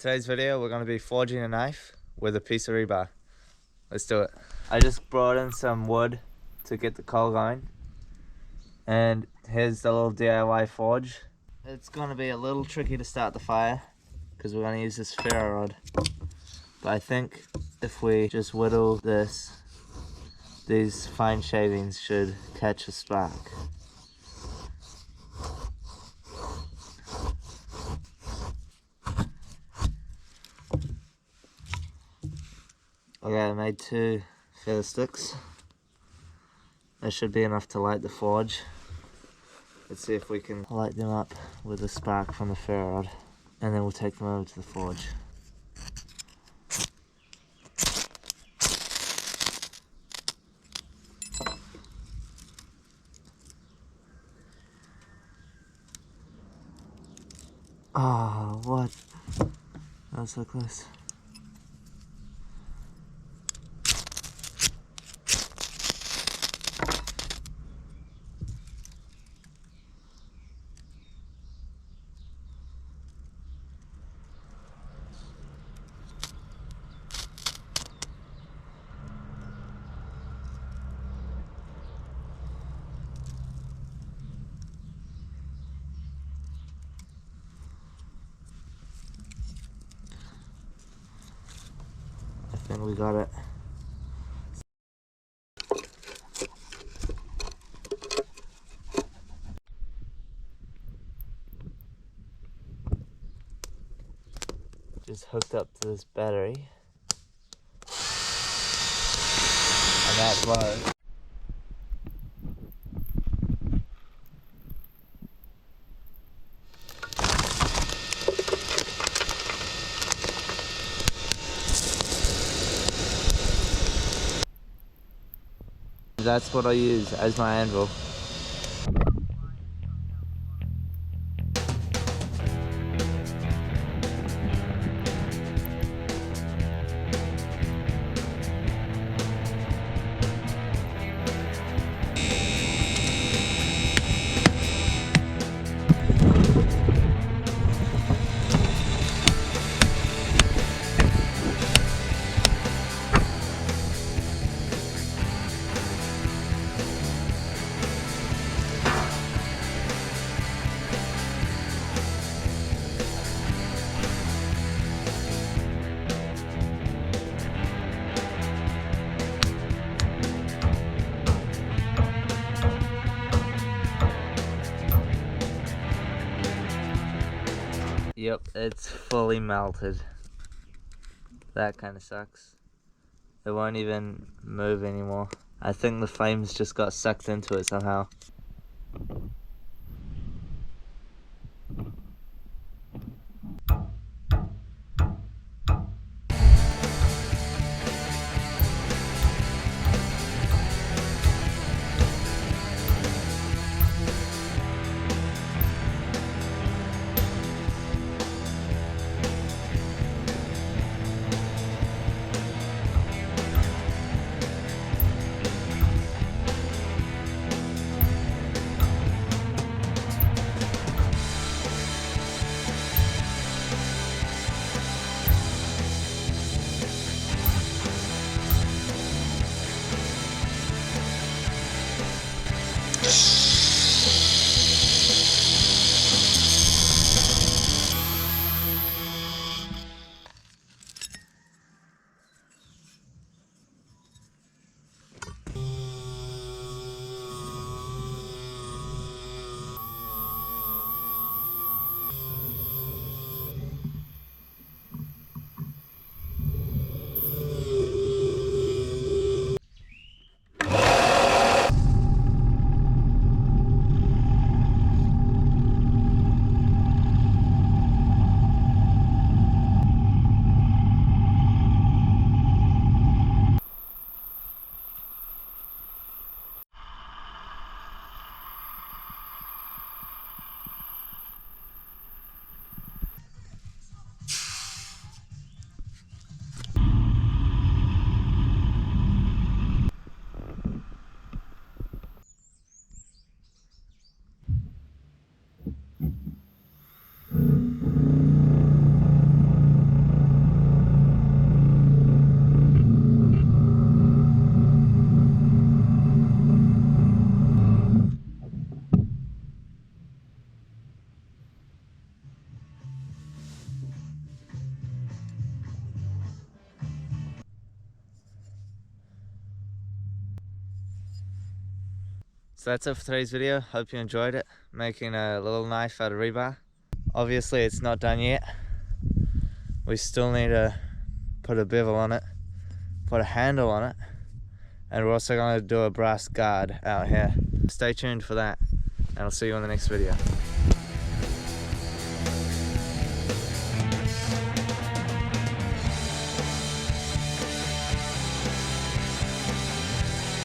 today's video we're going to be forging a knife with a piece of rebar. Let's do it. I just brought in some wood to get the coal going, and here's the little DIY forge. It's going to be a little tricky to start the fire because we're going to use this ferro rod, but I think if we just whittle this, these fine shavings should catch a spark. Okay, I made 2 feather sticks. That should be enough to light the forge. Let's see if we can light them up with a spark from the ferro rod, and then we'll take them over to the forge. Oh, what? That was so close. I think we got it. Just hooked up to this battery, and that blows. That's what I use as my anvil. Yep, it's fully melted. That kind of sucks. It won't even move anymore. I think the flames just got sucked into it somehow. So that's it for today's video. Hope you enjoyed it. Making a little knife out of rebar. Obviously it's not done yet. We still need to put a bevel on it, put a handle on it, and we're also going to do a brass guard out here. Stay tuned for that, and I'll see you on the next video.